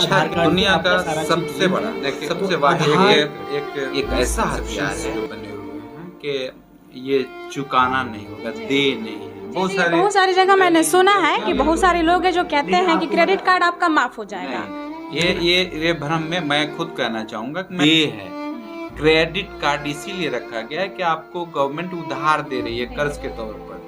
शिक्षा दुनिया का सबसे बड़ा सबसे बड़ा एक ऐसा हथियार है जो बने हुए हैं कि ये चुकाना नहीं होगा, दे नहीं है। बहुत सारी जगह मैंने सुना है कि बहुत सारे लोग हैं जो कहते हैं कि क्रेडिट कार्ड आपका माफ हो जाएगा। ये भ्रम में मैं खुद कहना चाहूंगा कि ये है क्रेडिट कार्ड इसीलिए रखा गया है कि आपको गवर्नमेंट उधार दे रही है कर्ज के तौर पर।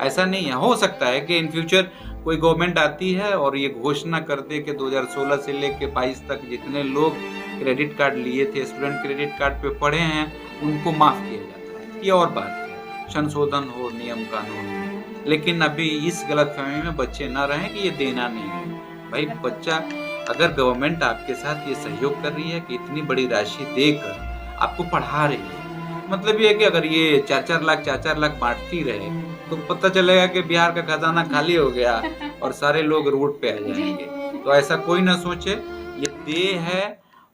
ऐसा नहीं है, हो सकता है कि इन फ्यूचर कोई गवर्नमेंट आती है और ये घोषणा कर दे कि 2016 से लेकर 22 तक जितने लोग क्रेडिट कार्ड लिए थे, स्टूडेंट क्रेडिट कार्ड पे पढ़े हैं, उनको माफ किया जाता है। ये और बात है, संशोधन हो नियम कानून में। लेकिन अभी इस गलतफहमी में बच्चे ना रहें कि ये देना नहीं है। भाई बच्चा, अगर गवर्नमेंट आपके साथ ये सहयोग कर रही है कि इतनी बड़ी राशि देकर आपको पढ़ा रही है, मतलब ये है कि अगर ये 4-4 लाख बांटती रहे तो पता चलेगा कि बिहार का खजाना खाली हो गया और सारे लोग रोड पे आ जाएंगे। तो ऐसा कोई ना सोचे, ये दे है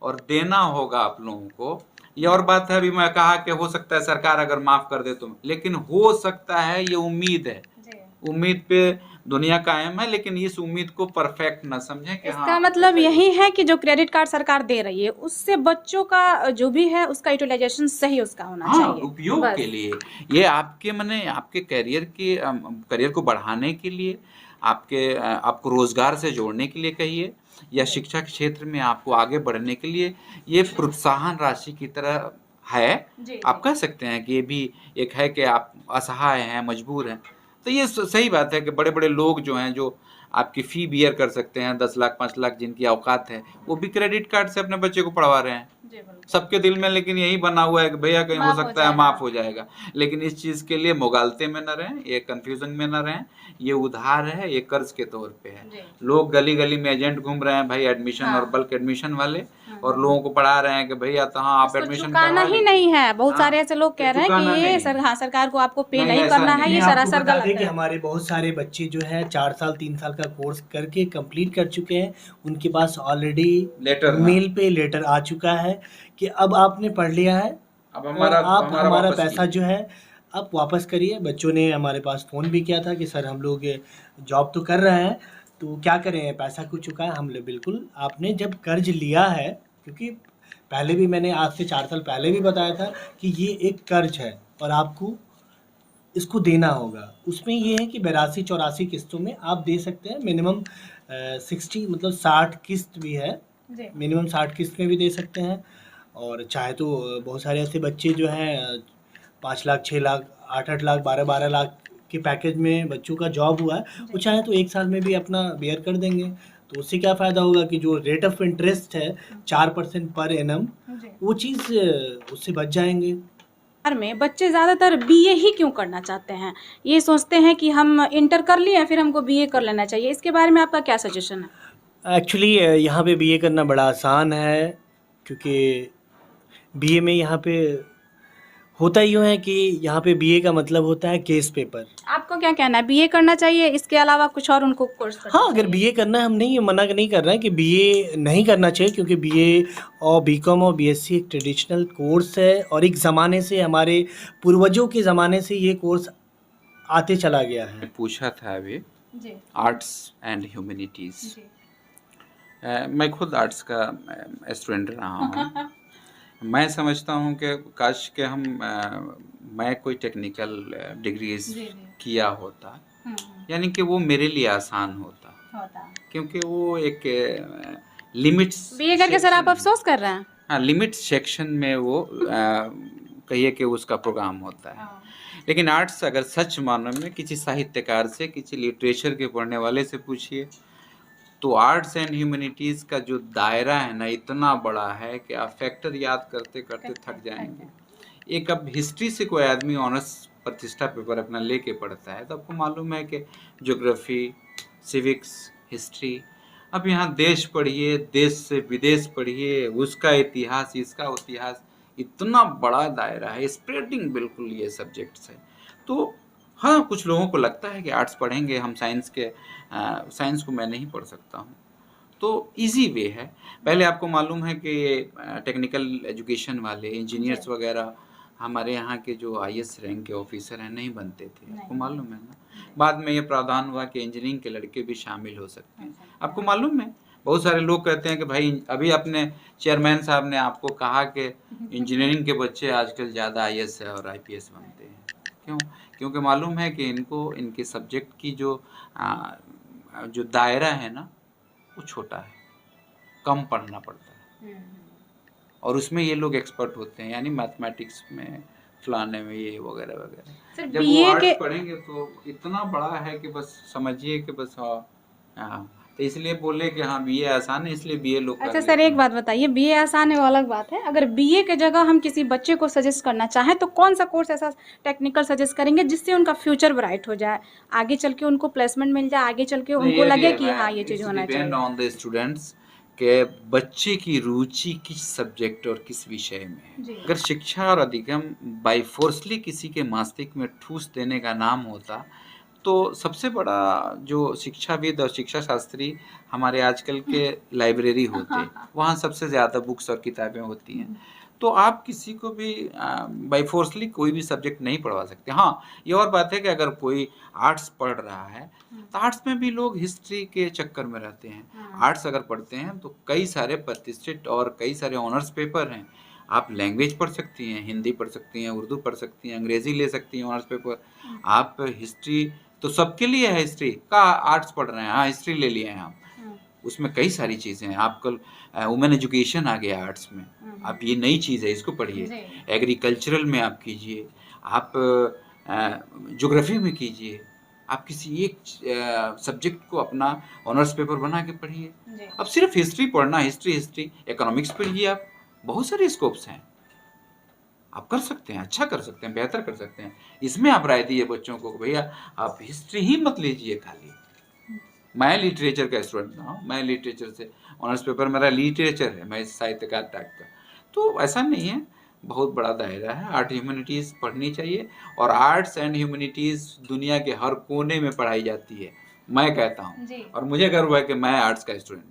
और देना होगा आप लोगों को। ये और बात है, अभी मैं कहा कि हो सकता है सरकार अगर माफ कर दे तो, लेकिन हो सकता है, ये उम्मीद है, उम्मीद पे दुनिया कायम है, लेकिन इस उम्मीद को परफेक्ट ना समझें कि इसका मतलब यही है कि जो क्रेडिट कार्ड सरकार दे रही है उससे बच्चों का जो भी है उसका यूटिलाइजेशन सही उसका होना चाहिए, उपयोग के लिए। ये आपके माने आपके करियर को बढ़ाने के लिए, आपको रोजगार से जोड़ने के लिए कहिए, या शिक्षा के क्षेत्र में आपको आगे बढ़ने के लिए ये प्रोत्साहन राशि की तरह है। आप कह सकते हैं कि ये भी एक है कि आप असहाय हैं, मजबूर हैं। तो ये सही बात है कि बड़े बड़े लोग जो हैं, जो आपकी फी बियर कर सकते हैं, 10 लाख 5 लाख जिनकी औकात है, वो भी क्रेडिट कार्ड से अपने बच्चे को पढ़वा रहे हैं। सबके दिल में लेकिन यही बना हुआ है कि भैया कहीं हो सकता है माफ हो जाएगा। लेकिन इस चीज के लिए मुगालते में न रहें, ये कंफ्यूजन में न रहें। ये उधार है, ये कर्ज के तौर पे है। लोग गली गली में एजेंट घूम रहे हैं भाई, एडमिशन और बल्क एडमिशन वाले, और लोगों को पढ़ा रहे हैं कि भैया तो हाँ आप एडमिशन चुकाना ही नहीं है। बहुत सारे ऐसे लोग कह रहे हैं कि ये सरकार को आपको पे नहीं करना है, ये सरासर गलत है। कि हमारे बहुत सारे बच्चे जो है 4 साल 3 साल का कोर्स करके कंप्लीट कर चुके हैं, उनके पास ऑलरेडी मेल पे लेटर आ चुका है कि अब आपने पढ़ लिया है, अब हमारा पैसा जो है आप वापस करिए। बच्चों ने हमारे पास फ़ोन भी किया था कि सर हम लोग जॉब तो कर रहे हैं, तो क्या करें, पैसा कुछ चुका है। हम लोग बिल्कुल, आपने जब कर्ज लिया है, क्योंकि पहले भी मैंने आज से 4 साल पहले भी बताया था कि ये एक कर्ज है और आपको इसको देना होगा। उसमें ये है कि 82-84 किस्तों में आप दे सकते हैं। मिनिमम 60 मतलब 60 किस्त भी है, मिनिमम 60 किस्त में भी दे सकते हैं। और चाहे तो बहुत सारे ऐसे बच्चे जो हैं 5 लाख 6 लाख 8-8 लाख 12-12 लाख के पैकेज में बच्चों का जॉब हुआ है, वो चाहे तो 1 साल में भी अपना बेयर कर देंगे। तो उससे क्या फ़ायदा होगा कि जो रेट ऑफ इंटरेस्ट है 4% पर एनम, वो चीज़ उससे बच जाएंगे। में बच्चे ज़्यादातर बीए ही क्यों करना चाहते हैं? ये सोचते हैं कि हम इंटर कर लिए फिर हमको बीए कर लेना चाहिए। इसके बारे में आपका क्या सजेशन है? एक्चुअली यहाँ पे बीए करना बड़ा आसान है, क्योंकि बीए में यहाँ पे होता यूँ है कि यहाँ पे बीए का मतलब होता है केस पेपर। आपको क्या कहना है, बीए करना चाहिए, इसके अलावा कुछ और उनको कोर्स करना हाँ, अगर बीए करना है, हम नहीं मना नहीं कर रहे हैं कि बीए नहीं करना चाहिए, क्योंकि बीए और बीकॉम और बीएससी एक ट्रेडिशनल कोर्स है और एक ज़माने से, हमारे पूर्वजों के ज़माने से ये कोर्स आते चला गया है। पूछा था अभी आर्ट्स एंड ह्यूमैनिटीज़, मैं खुद आर्ट्स का स्टूडेंट रहा हूँ। मैं समझता हूँ कि काश के मैं कोई टेक्निकल डिग्रीज किया होता, यानी कि वो मेरे लिए आसान होता, क्योंकि वो एक लिमिट्स बीए करके सर आप अफसोस कर रहे हैं? हाँ, लिमिट सेक्शन में वो कहिए कि उसका प्रोग्राम होता है। लेकिन आर्ट्स अगर सच मानो में किसी साहित्यकार से, किसी लिटरेचर के पढ़ने वाले से पूछिए, तो आर्ट्स एंड ह्यूमैनिटीज़ का जो दायरा है ना, इतना बड़ा है कि आप फैक्टर याद करते करते थक जाएंगे। एक अब हिस्ट्री से कोई आदमी ऑनर्स प्रतिष्ठा पेपर अपना लेके पढ़ता है, तो आपको मालूम है कि ज्योग्राफी, सिविक्स, हिस्ट्री, अब यहाँ देश पढ़िए, देश से विदेश पढ़िए, उसका इतिहास, इसका इतिहास, इतना बड़ा दायरा है, स्प्रेडिंग बिल्कुल ये सब्जेक्ट्स है। तो हाँ, कुछ लोगों को लगता है कि आर्ट्स पढ़ेंगे हम साइंस को मैं नहीं पढ़ सकता हूँ, तो इजी वे है। पहले आपको मालूम है कि टेक्निकल एजुकेशन वाले इंजीनियर्स वगैरह हमारे यहाँ के जो आईएएस रैंक के ऑफिसर हैं नहीं बनते थे, आपको मालूम है ना। बाद में ये प्रावधान हुआ कि इंजीनियरिंग के लड़के भी शामिल हो सकते हैं, आपको मालूम है। बहुत सारे लोग कहते हैं कि भाई अभी अपने चेयरमैन साहब ने आपको कहा कि इंजीनियरिंग के बच्चे आजकल ज़्यादा IAS और IPS बनते हैं। क्यों? क्योंकि मालूम है कि इनको इनके सब्जेक्ट की जो दायरा है ना वो छोटा है, कम पढ़ना पड़ता है और उसमें ये लोग एक्सपर्ट होते हैं, यानी मैथमेटिक्स में, फलाने में, ये वगैरह वगैरह। जब वो आर्ट्स पढ़ेंगे तो इतना बड़ा है कि बस समझिए कि बस हाँ, तो इसलिए बोले कि हाँ BA आसान है, इसलिए BA लोग। अच्छा सर, एक बात बताइए, BA आसान है वो अलग बात है, अगर BA के जगह हम किसी बच्चे को सजेस्ट करना चाहें तो कौन सा कोर्स ऐसा टेक्निकल सजेस्ट करेंगे जिससे उनका फ्यूचर ब्राइट हो जाए, आगे चल के उनको प्लेसमेंट मिल जाए, आगे चल के उनको लगे कि हाँ ये चीज़ होना चाहिए? डिपेंड ऑन द स्टूडेंट्स के बच्चे की रुचि किस सब्जेक्ट और किस विषय में है। अगर शिक्षा और अधिगम बाय फोर्सली किसी के मस्तिष्क में ठूस देने का नाम होता तो सबसे बड़ा जो शिक्षाविद और शिक्षा शास्त्री हमारे आजकल के लाइब्रेरी होते, वहाँ सबसे ज़्यादा बुक्स और किताबें होती हैं। तो आप किसी को भी बाय फोर्सली कोई भी सब्जेक्ट नहीं पढ़वा सकते। हाँ, ये और बात है कि अगर कोई आर्ट्स पढ़ रहा है तो आर्ट्स में भी लोग हिस्ट्री के चक्कर में रहते हैं। आर्ट्स अगर पढ़ते हैं तो कई सारे प्रतिष्ठित और कई सारे ऑनर्स पेपर हैं। आप लैंग्वेज पढ़ सकती हैं, हिंदी पढ़ सकती हैं, उर्दू पढ़ सकती हैं, अंग्रेजी ले सकती हैं ऑनर्स पेपर। आप हिस्ट्री तो सबके लिए है, हिस्ट्री का आर्ट्स पढ़ रहे हैं, हाँ हिस्ट्री ले लिए हैं आप, उसमें कई सारी चीज़ें हैं। आप कल वुमेन एजुकेशन आ गया आर्ट्स में, आप ये नई चीज़ है, इसको पढ़िए। एग्रीकल्चरल में आप कीजिए, आप ज्योग्राफी में कीजिए, आप किसी एक सब्जेक्ट को अपना ऑनर्स पेपर बना के पढ़िए। अब सिर्फ हिस्ट्री पढ़ना, हिस्ट्री इकोनॉमिक्स पढ़िए, आप बहुत सारे स्कोप्स हैं, आप कर सकते हैं, अच्छा कर सकते हैं, बेहतर कर सकते हैं। इसमें आप राय दिए बच्चों को भैया आप हिस्ट्री ही मत लीजिए खाली। मैं लिटरेचर का स्टूडेंट रहा हूँ, मैं लिटरेचर से ऑनर्स पेपर मेरा लिटरेचर है, मैं साहित्यकार टाइप का, तो ऐसा नहीं है, बहुत बड़ा दायरा है। आर्ट ह्यूमैनिटीज़ पढ़नी चाहिए और आर्ट्स एंड ह्यूमैनिटीज़ दुनिया के हर कोने में पढ़ाई जाती है, मैं कहता हूँ, और मुझे गर्व है कि मैं आर्ट्स का स्टूडेंट